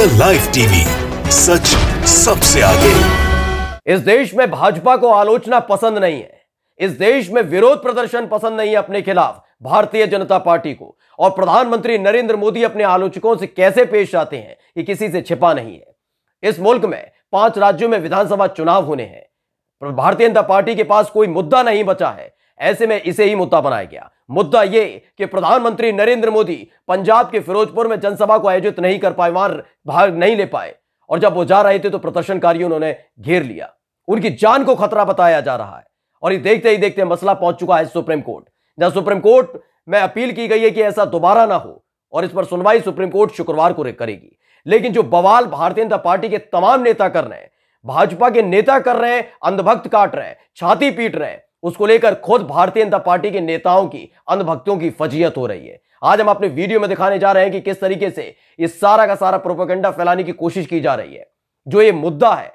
The live TV, सच सबसे आगे। इस देश में भाजपा को आलोचना पसंद नहीं है। इस देश में विरोध प्रदर्शन पसंद नहीं है अपने खिलाफ भारतीय जनता पार्टी को। और प्रधानमंत्री नरेंद्र मोदी अपने आलोचकों से कैसे पेश आते हैं ये किसी से छिपा नहीं है। इस मुल्क में 5 राज्यों में विधानसभा चुनाव होने हैं। भारतीय जनता पार्टी के पास कोई मुद्दा नहीं बचा है। ऐसे में इसे ही मुद्दा बनाया गया। मुद्दा यह कि प्रधानमंत्री नरेंद्र मोदी पंजाब के फिरोजपुर में जनसभा को आयोजित नहीं कर पाए, वहां भाग नहीं ले पाए। और जब वो जा रहे थे तो प्रदर्शनकारियों ने घेर लिया। उनकी जान को खतरा बताया जा रहा है। और ये देखते ही देखते मसला पहुंच चुका है सुप्रीम कोर्ट, जहां सुप्रीम कोर्ट में अपील की गई है कि ऐसा दोबारा ना हो। और इस पर सुनवाई सुप्रीम कोर्ट शुक्रवार को करेगी। लेकिन जो बवाल भारतीय जनता पार्टी के तमाम नेता कर रहे हैं, भाजपा के नेता कर रहे हैं, अंधभक्त काट रहे हैं, छाती पीट रहे हैं, उसको लेकर खुद भारतीय जनता पार्टी के नेताओं की, अंधभक्तों की फजीयत हो रही है। आज हम अपने वीडियो में दिखाने जा रहे हैं कि किस तरीके से इस सारा का सारा प्रोपेगेंडा फैलाने की कोशिश की जा रही है। जो ये मुद्दा है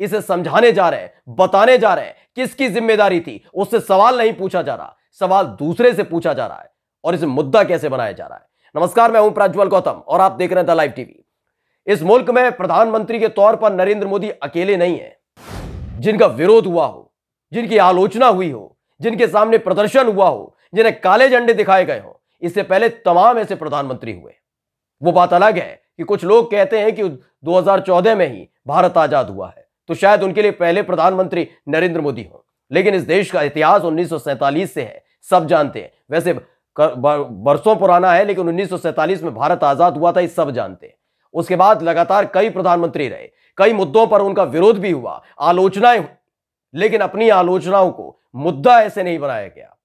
इसे समझाने जा रहे हैं, बताने जा रहे हैं किसकी जिम्मेदारी थी। उससे सवाल नहीं पूछा जा रहा, सवाल दूसरे से पूछा जा रहा है। और इसे मुद्दा कैसे बनाया जा रहा है। नमस्कार, मैं हूं प्रज्वल गौतम और आप देख रहे हैं द लाइव टीवी। इस मुल्क में प्रधानमंत्री के तौर पर नरेंद्र मोदी अकेले नहीं है। जिनका विरोध हुआ हो, जिनकी आलोचना हुई हो, जिनके सामने प्रदर्शन हुआ हो, जिन्हें काले झंडे दिखाए गए हो, इससे पहले तमाम ऐसे प्रधानमंत्री हुए। वो बात अलग है कि कुछ लोग कहते हैं कि 2014 में ही भारत आजाद हुआ है, तो शायद उनके लिए पहले प्रधानमंत्री नरेंद्र मोदी हो। लेकिन इस देश का इतिहास 1947 से है, सब जानते हैं। वैसे बरसों पुराना है, लेकिन 1947 में भारत आजाद हुआ था, ये सब जानते हैं। उसके बाद लगातार कई प्रधानमंत्री रहे, कई मुद्दों पर उनका विरोध भी हुआ, आलोचनाएं हुई। लेकिन अपनी आलोचनाओं को मुद्दा ऐसे नहीं बनाया गया,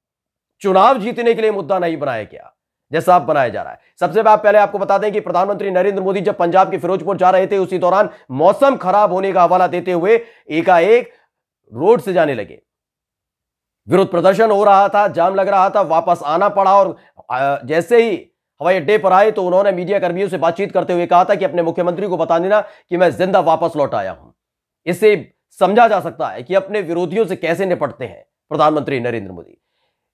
चुनाव जीतने के लिए मुद्दा नहीं बनाया गया जैसा अब बनाया जा रहा है। सबसे पहले आपको बता दें कि प्रधानमंत्री नरेंद्र मोदी जब पंजाब के फिरोजपुर जा रहे थे, उसी दौरान मौसम खराब होने का हवाला देते हुए एकाएक रोड से जाने लगे। विरोध प्रदर्शन हो रहा था, जाम लग रहा था, वापस आना पड़ा। और जैसे ही हवाई अड्डे पर आए तो उन्होंने मीडिया कर्मियों से बातचीत करते हुए कहा था कि अपने मुख्यमंत्री को बता देना कि मैं जिंदा वापस लौट आया हूं। इससे समझा जा सकता है कि अपने विरोधियों से कैसे निपटते हैं प्रधानमंत्री नरेंद्र मोदी।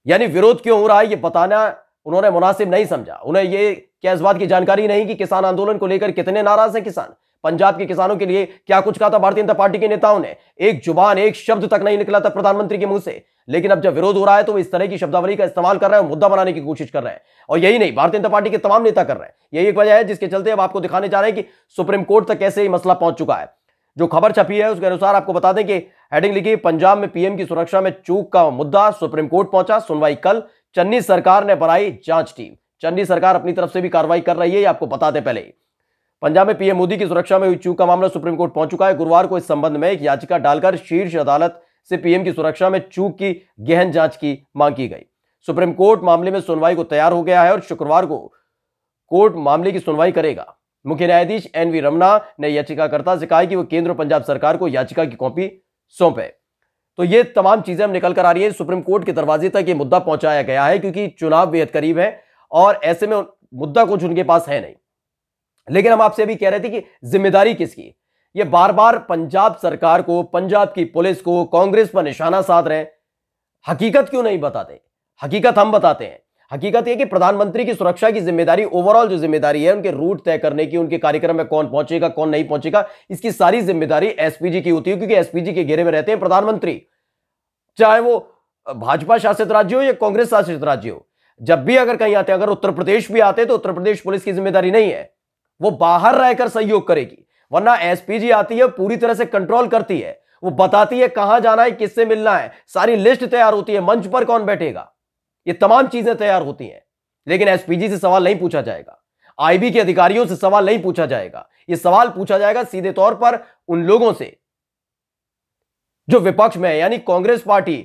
यानी विरोध क्यों हो रहा है ये बताना उन्होंने मुनासिब नहीं समझा। उन्हें ये क्या इस बात की जानकारी नहीं कि किसान आंदोलन को लेकर कितने नाराज हैं किसान। पंजाब के किसानों के लिए क्या कुछ कहा था भारतीय जनता पार्टी के नेताओं ने। एक जुबान, एक शब्द तक नहीं निकला था प्रधानमंत्री के मुंह से। लेकिन अब जब विरोध हो रहा है तो इस तरह की शब्दावली का इस्तेमाल कर रहे हैं, मुद्दा बनाने की कोशिश कर रहे हैं। और यही नहीं, भारतीय जनता पार्टी के तमाम नेता कर रहे हैं। यही एक वजह है जिसके चलते अब आपको दिखाने जा रहे हैं कि सुप्रीम कोर्ट तक कैसे मसला पहुंच चुका है। जो खबर छपी है उसके अनुसार आपको बता दें कि हेडिंग लिखी, पंजाब में पीएम की सुरक्षा में चूक का मुद्दा सुप्रीम कोर्ट पहुंचा, सुनवाई कल। चन्नी सरकार ने बनाई जांच टीम। चन्नी सरकार अपनी तरफ से भी कार्रवाई कर रही है, ये आपको बता दें पहले ही। पंजाब में पीएम मोदी की सुरक्षा में हुई चूक का मामला सुप्रीम कोर्ट पहुंच चुका है। गुरुवार को इस संबंध में एक याचिका डालकर शीर्ष अदालत से पीएम की सुरक्षा में चूक की गहन जांच की मांग की गई। सुप्रीम कोर्ट मामले में सुनवाई को तैयार हो गया है और शुक्रवार को कोर्ट मामले की सुनवाई करेगा। मुख्य न्यायाधीश एनवी रमना ने याचिकाकर्ता से कहा कि वो केंद्र और पंजाब सरकार को याचिका की कॉपी सौंपे। तो ये तमाम चीजें हम निकल कर आ रही है। सुप्रीम कोर्ट के दरवाजे तक ये मुद्दा पहुंचाया गया है क्योंकि चुनाव बेहद करीब है और ऐसे में मुद्दा कुछ उनके पास है नहीं। लेकिन हम आपसे अभी कह रहे थे कि जिम्मेदारी किसकी। ये बार बार पंजाब सरकार को, पंजाब की पुलिस को, कांग्रेस पर निशाना साध रहे हैं। हकीकत क्यों नहीं बताते? हकीकत हम बताते हैं। हकीकत यह कि प्रधानमंत्री की सुरक्षा की जिम्मेदारी, ओवरऑल जो जिम्मेदारी है, उनके रूट तय करने की, उनके कार्यक्रम में कौन पहुंचेगा कौन नहीं पहुंचेगा, इसकी सारी जिम्मेदारी एसपीजी की होती है। क्योंकि एसपीजी के घेरे में रहते हैं प्रधानमंत्री, चाहे वो भाजपा शासित राज्य हो या कांग्रेस शासित राज्य हो। जब भी अगर कहीं आते हैं, अगर उत्तर प्रदेश भी आते हैं तो उत्तर प्रदेश पुलिस की जिम्मेदारी नहीं है, वो बाहर रहकर सहयोग करेगी। वरना एसपीजी आती है, पूरी तरह से कंट्रोल करती है, वो बताती है कहां जाना है, किससे मिलना है, सारी लिस्ट तैयार होती है, मंच पर कौन बैठेगा, ये तमाम चीजें तैयार होती हैं। लेकिन एसपीजी से सवाल नहीं पूछा जाएगा, आईबी के अधिकारियों से सवाल नहीं पूछा जाएगा। यह सवाल पूछा जाएगा सीधे तौर पर उन लोगों से जो विपक्ष में है, यानी कांग्रेस पार्टी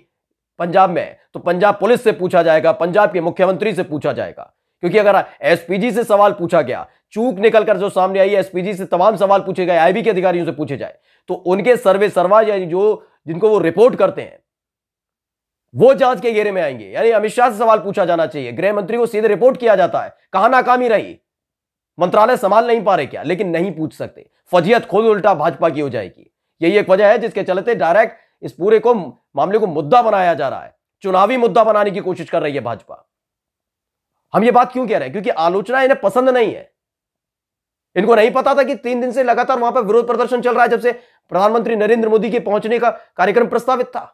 पंजाब में है, तो पंजाब पुलिस से पूछा जाएगा, पंजाब के मुख्यमंत्री से पूछा जाएगा। क्योंकि अगर एसपीजी से सवाल पूछा गया, चूक निकलकर जो सामने आई, एसपीजी से तमाम सवाल पूछे गए, आईबी के अधिकारियों से पूछे जाए, तो उनके सर्वे सर्वा यानी जिनको वो रिपोर्ट करते हैं वो जांच के घेरे में आएंगे। यानी अमित शाह से सवाल पूछा जाना चाहिए, गृह मंत्री को सीधे रिपोर्ट किया जाता है, कहां नाकामी रही, मंत्रालय संभाल नहीं पा रहे क्या, लेकिन नहीं पूछ सकते। फजीयत खुद उल्टा भाजपा की हो जाएगी। यही एक वजह है जिसके चलते डायरेक्ट इस पूरे को मामले को मुद्दा बनाया जा रहा है, चुनावी मुद्दा बनाने की कोशिश कर रही है भाजपा। हम ये बात क्यों कह रहे हैं? क्योंकि आलोचना इन्हें पसंद नहीं है। इनको नहीं पता था कि 3 दिन से लगातार वहां पर विरोध प्रदर्शन चल रहा है, जब से प्रधानमंत्री नरेंद्र मोदी के पहुंचने का कार्यक्रम प्रस्तावित था।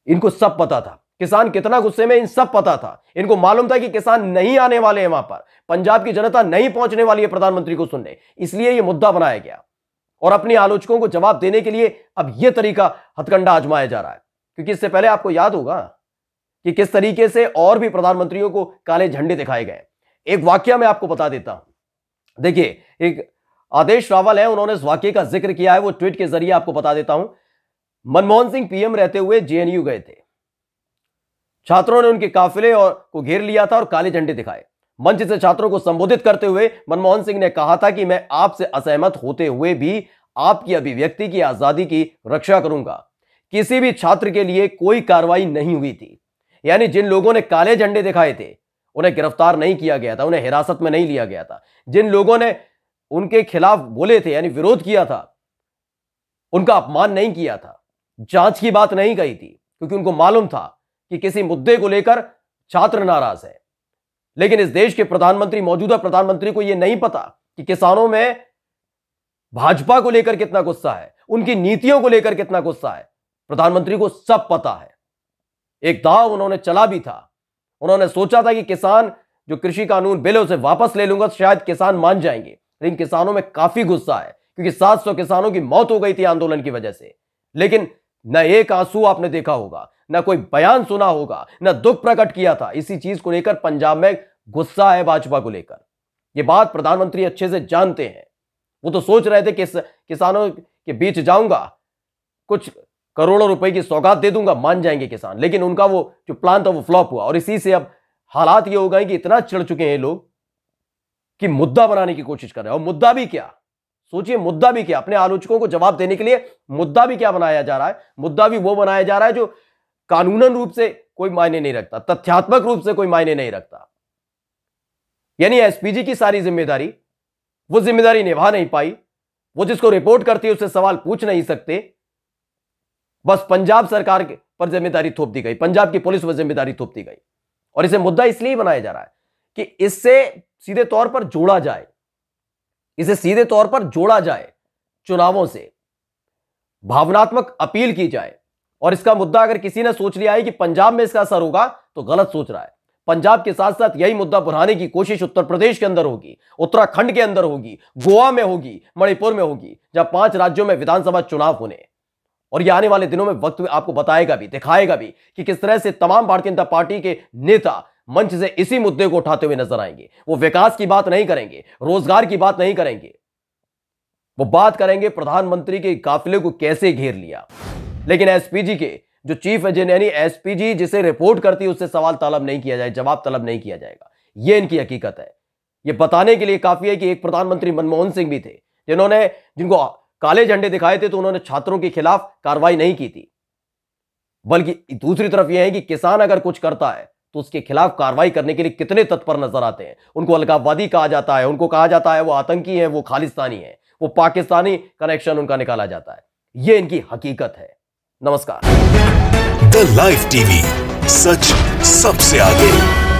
इनको सब पता था किसान कितना गुस्से में, इन सब पता था। इनको मालूम था कि किसान नहीं आने वाले हैं वहां पर, पंजाब की जनता नहीं पहुंचने वाली है प्रधानमंत्री को सुनने, इसलिए यह मुद्दा बनाया गया। और अपने आलोचकों को जवाब देने के लिए अब यह तरीका हथकंडा आजमाया जा रहा है, क्योंकि इससे पहले आपको याद होगा कि किस तरीके से और भी प्रधानमंत्रियों को काले झंडे दिखाए गए। एक वाकया मैं आपको बता देता हूं। देखिए, एक आदेश रावल है, उन्होंने इस वाकये का जिक्र किया है, वो ट्वीट के जरिए आपको बता देता हूं। मनमोहन सिंह पीएम रहते हुए जेएनयू गए थे, छात्रों ने उनके काफिले को घेर लिया था और काले झंडे दिखाए। मंच से छात्रों को संबोधित करते हुए मनमोहन सिंह ने कहा था कि मैं आपसे असहमत होते हुए भी आपकी अभिव्यक्ति की आजादी की रक्षा करूंगा। किसी भी छात्र के लिए कोई कार्रवाई नहीं हुई थी, यानी जिन लोगों ने काले झंडे दिखाए थे उन्हें गिरफ्तार नहीं किया गया था, उन्हें हिरासत में नहीं लिया गया था। जिन लोगों ने उनके खिलाफ बोले थे, यानी विरोध किया था, उनका अपमान नहीं किया था, जांच की बात नहीं कही थी, क्योंकि उनको मालूम था कि किसी मुद्दे को लेकर छात्र नाराज है। लेकिन इस देश के प्रधानमंत्री, मौजूदा प्रधानमंत्री को यह नहीं पता कि किसानों में भाजपा को लेकर कितना गुस्सा है, उनकी नीतियों को लेकर कितना गुस्सा है। प्रधानमंत्री को सब पता है। एक दांव उन्होंने चला भी था, उन्होंने सोचा था कि किसान जो कृषि कानून बिल है उसे वापस ले लूंगा तो शायद किसान मान जाएंगे, लेकिन किसानों में काफी गुस्सा है, क्योंकि 700 किसानों की मौत हो गई थी आंदोलन की वजह से। लेकिन न एक आंसू आपने देखा होगा, न कोई बयान सुना होगा, न दुख प्रकट किया था। इसी चीज को लेकर पंजाब में गुस्सा है भाजपा को लेकर। यह बात प्रधानमंत्री अच्छे से जानते हैं। वो तो सोच रहे थे कि किसानों के बीच जाऊंगा, कुछ करोड़ों रुपए की सौगात दे दूंगा, मान जाएंगे किसान। लेकिन उनका वो जो प्लान था वो फ्लॉप हुआ, और इसी से अब हालात ये हो गए कि इतना चिढ़ चुके हैं लोग कि मुद्दा बनाने की कोशिश कर रहे हैं। और मुद्दा भी क्या, सोचिए, मुद्दा भी क्या, अपने आलोचकों को जवाब देने के लिए मुद्दा भी क्या बनाया जा रहा है। मुद्दा भी वो बनाया जा रहा है जो कानूनन रूप से कोई मायने नहीं रखता, तथ्यात्मक रूप से कोई मायने नहीं रखता। यानी एसपीजी की सारी जिम्मेदारी, वो जिम्मेदारी निभा नहीं पाई। वो जिसको रिपोर्ट करती है उससे सवाल पूछ नहीं सकते, बस पंजाब सरकार पर जिम्मेदारी थोप दी गई, पंजाब की पुलिस पर जिम्मेदारी थोप दी गई। और इसे मुद्दा इसलिए बनाया जा रहा है कि इससे सीधे तौर पर जोड़ा जाए, इसे सीधे तौर पर जोड़ा जाए चुनावों से, भावनात्मक अपील की जाए। और इसका मुद्दा अगर किसी ने सोच लिया है कि पंजाब में इसका असर होगा तो गलत सोच रहा है। पंजाब के साथ साथ यही मुद्दा बढ़ाने की कोशिश उत्तर प्रदेश के अंदर होगी, उत्तराखंड के अंदर होगी, गोवा में होगी, मणिपुर में होगी, जहां 5 राज्यों में विधानसभा चुनाव होने। और यह आने वाले दिनों में वक्त आपको बताएगा भी, दिखाएगा भी कि किस तरह से तमाम भारतीय जनता पार्टी के नेता मंच से इसी मुद्दे को उठाते हुए नजर आएंगे। वो विकास की बात नहीं करेंगे, रोजगार की बात नहीं करेंगे, वो बात करेंगे प्रधानमंत्री के काफिले को कैसे घेर लिया। लेकिन एसपीजी के जो चीफ एजेंट, यानी एसपीजी जिसे रिपोर्ट करती है, उससे सवाल तलब नहीं किया जाए, जवाब तलब नहीं किया जाएगा। यह इनकी हकीकत है। यह बताने के लिए काफी है कि एक प्रधानमंत्री मनमोहन सिंह भी थे जिनको काले झंडे दिखाए थे, तो उन्होंने छात्रों के खिलाफ कार्रवाई नहीं की थी। बल्कि दूसरी तरफ यह है कि किसान अगर कुछ करता है तो उसके खिलाफ कार्रवाई करने के लिए कितने तत्पर नजर आते हैं। उनको अलगाववादी कहा जाता है, उनको कहा जाता है वो आतंकी है, वो खालिस्तानी है, वो पाकिस्तानी कनेक्शन उनका निकाला जाता है। यह इनकी हकीकत है। नमस्कार। द लाइव टीवी, सच सबसे आगे।